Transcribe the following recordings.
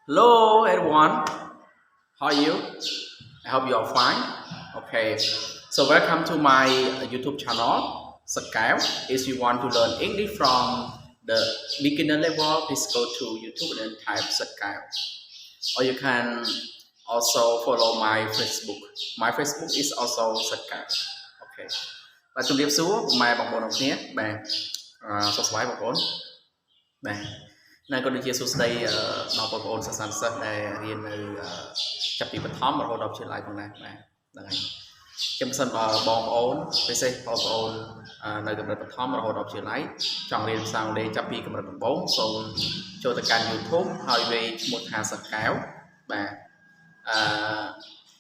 Hello everyone, how are you? I hope you are fine. Okay, so welcome to my YouTube channel, Scout. If you want to learn English from the beginner level, please go to YouTube and type Scout. Or you can also follow my Facebook. My Facebook is also Scout. Okay. បាទជំរាបសួរពុកម៉ែបងប្អូនទាំងគ្នាបាទសុខសប្បាយបងប្អូនបាទនៅក៏ដូចជាសួស្តីដល់បងប្អូនសិស្សនិស្សិតដែលរៀននៅចាប់ពីបឋមរហូតដល់វិទ្យាល័យផងដែរបាទហ្នឹងហើយចឹងបើសិនបើបងប្អូនពិសេសបងប្អូននៅកម្រិតបឋមរហូតដល់វិទ្យាល័យចង់រៀនភាសាអង់គ្លេសចាប់ពីកម្រិតដំបូងសូមចូលទៅកាន់ YouTube ហើយវាយឈ្មោះថាសកែវបាទ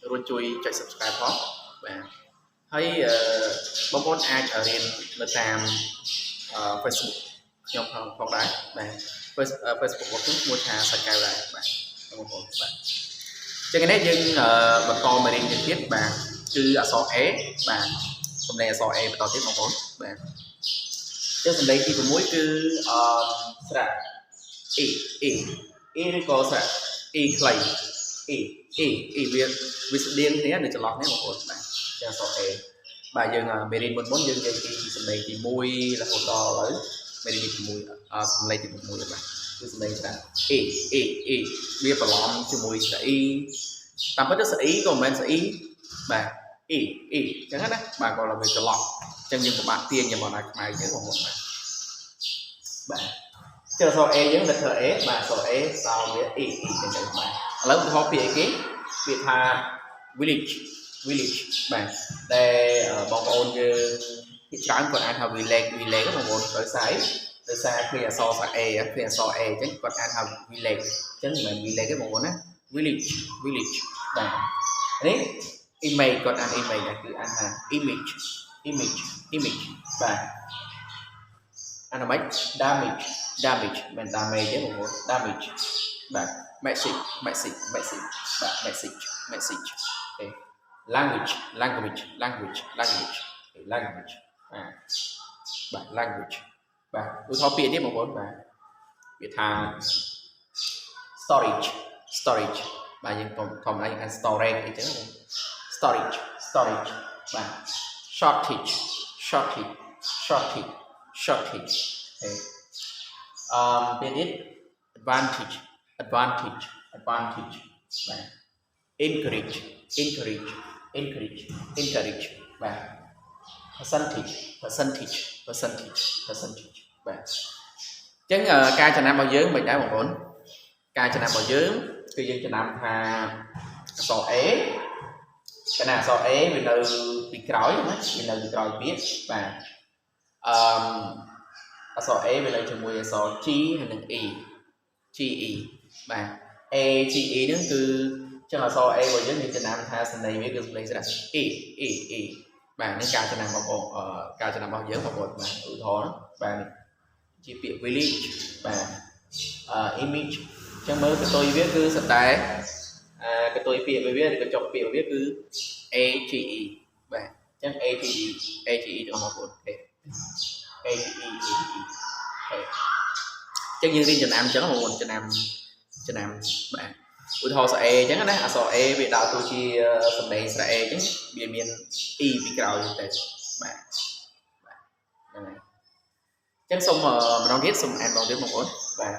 រួចជួយចុច Subscribe ផងបាទហើយបងប្អូនអាចរៀននៅតាម Facebook ខ្ញុំផងដែរបាទ Facebook របស់ខ្ញុំឈ្មោះថាសាច់កែវដែរបាទបងប្អូនបាទចឹងនេះយើងបន្តមេរៀនទៀតបាទគឺអក្សរ A បាទសំឡេងអក្សរ A បន្តទៀតបងប្អូនបាទចឹងសំឡេងទី6គឺស្រៈ A ឬក៏ស្រៈ A ខ្លី A វាស្តៀងគ្នានៅចន្លោះនេះបងប្អូនបាទចឹងអក្សរ A បាទយើងមេរៀនមុនយើងនិយាយពីសំឡេងទី1រហូតដល់ឥឡូវមេរៀនទី6សំឡេងទី6បាទគឺសំឡេងស្រា A វាបន្លំជាមួយស្រា E តាមពិតទៅស្រា E ក៏មិនមែនស្រា E បាទ A ចឹងណាបាទក៏វាច្រឡំចឹងយើងពិបាកទាញយកមកដល់ខ្មែរចឹងបងប្អូនបាទចឹងអក្សរ A យើង letter A បាទអក្សរ A សោវា E ចឹងទៅបាទឥឡូវឧទាហរណ៍ពាក្យអីគេពាក្យថា village បាទតែបងប្អូនយើងជាច្រើនគាត់អានថា village បងប្អូនដោយសារឃើញអក្សរសា A ឃើញអក្សរ A អញ្ចឹងគាត់អានថា village អញ្ចឹងមិនមែន village ទេបងប្អូនណា village បាទនេះ image គាត់អាន image គឺអានថា image បាទអានម៉េច damage មិន damage ទេបងប្អូន damage បាទ message បាទ message អូខេ language បាទបាទ language បាទឧទាហរណ៍ពាក្យនេះបងប្អូនបាទវាថា storage បាទយើងធម្មតាយើងអាន storage អីចឹង storage បាទ shortage អូខេពាក្យនេះ advantage បាទ encourage បាទ percentage បាទអញ្ចឹងការចំណាំរបស់យើងមិនដែរបងប្អូនការចំណាំរបស់យើងគឺយើងចំណាំថាអក្សរ A ចំណាំអក្សរ A វានៅពីក្រោយណាវានៅពីក្រោយពាក្យបាទអក្សរ A វានៅជាមួយអក្សរ G ហើយនិង E GE បាទ A GE ហ្នឹងគឺចឹងអក្សរ A របស់យើងចំណាំថាសំឡេងវាគឺសំឡេងស្រា E បាទនេះការចំណាំរបស់ការចំណាំរបស់យើងបងប្អូនបាទឧទាហរណ៍បាទជាពាក្យ village បាទ image ចឹងមើលកតុយវាគឺសតែកតុយពាក្យវាឬកញ្ចក់ពាក្យវាគឺ AGE បាទចឹង AGE ទាំងបងប្អូនAGE ចឹងយើងរៀនចំណាំចឹងបងប្អូនចំណាំបាទឧទាហរណ៍ស្រៈ A ចឹងណាអក្សរ A វាដើរតួជាសំឡេងស្រៈ A ចឹងវាមាន E ពីក្រោយទៅបាទហ្នឹងហើយចឹងសូមម្ដងទៀតសូមអានម្ដងទៀតបងប្អូនបាទ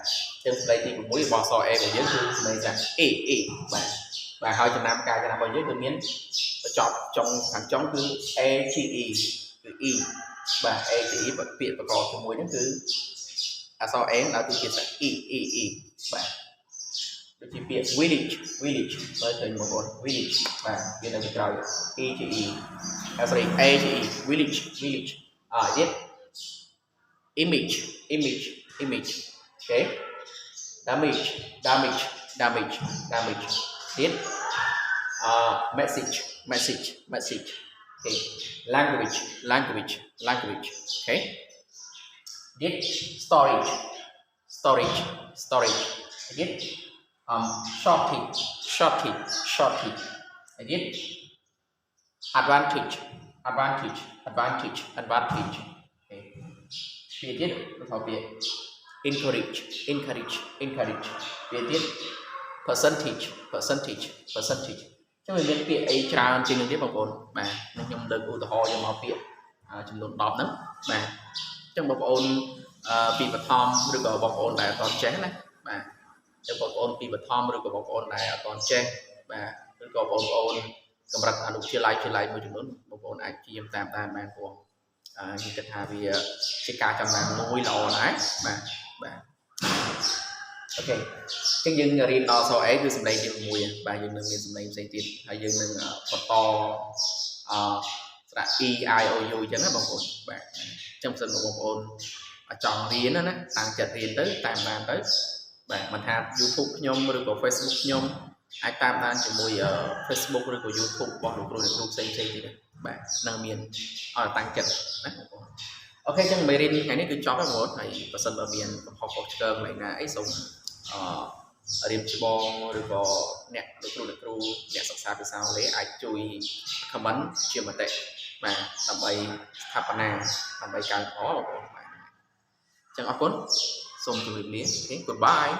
ចឹងសំឡេងទី6របស់អក្សរ A របស់យើងគឺសំឡេងស្រៈ A បាទហើយចំណាំការចំណាំរបស់យើងគឺមានបញ្ចប់ចុងខាងចុងគឺ AGE គឺ E បាទ AGE ពាក្យប្រកបជាមួយហ្នឹងគឺអក្សរ A ដើរតួជាស្រៈ E បាទដូចជាពាក្យ village មើលឃើញបងប្អូន village បាទវានៅពីក្រោយ EGE sorry AGE village ទៀត image អូខេ damage ទៀតmessage អូខេ language អូខេទៀត storage ទៀតshortage ទៀត advantage អូខេពាក្យទៀតឧទាហរណ៍ពាក្យ encourage ពាក្យទៀត percentage ចឹងវាមានពាក្យអីច្រើនជាងនេះទេបងប្អូនបាទខ្ញុំលើកឧទាហរណ៍យកមកពាក្យចំនួន10ហ្នឹងបាទចឹងបងប្អូនពីបឋមឬក៏បងប្អូនដែលអត់ចេះណាបាទចឹងបងប្អូនពីបឋមឬក៏បងប្អូនដែលអត់ចេះបាទឬក៏បងប្អូនកម្រិតអនុវិទ្យាល័យមួយចំនួនបងប្អូនអាចព្យាយាមតាមបានព្រោះខ្ញុំគិតថាវាជាការចំណាយមួយល្អណាស់បាទអូខេចឹងយើងរៀនដល់សរ A គឺសំឡេងទី6បាទយើងនឹងមានសំឡេងផ្សេងទៀតហើយយើងនឹងបន្តស្រៈ E I O U ចឹងណាបងប្អូនបាទចឹងបើសិនបងប្អូនចង់រៀនណាតាំងចិត្តរៀនទៅតាមបានទៅបាទមិនថា YouTube ខ្ញុំឬក៏ Facebook ខ្ញុំអាចតាមដានជាមួយ Facebook ឬក៏ YouTube របស់លោកគ្រូផ្សេងទៀតបាទនឹងមានឲ្យតាំងចិត្តណាបងប្អូនអូខេចឹងមេរៀនថ្ងៃនេះគឺចប់ហើយបងប្អូនហើយបើសិនបើមានកំហុសខុសឆ្គងអ្វីណាអីសូមរៀបច្បងឬក៏អ្នកលោកគ្រូអ្នកសិក្សាភាសាអង់គ្លេសអាចជួយ comment ជាមតិបាទដើម្បីស្ថាបនាដើម្បីកែលម្អបងប្អូនបាទចឹងអរគុណសូមជម្រាបលាអូខេ goodbye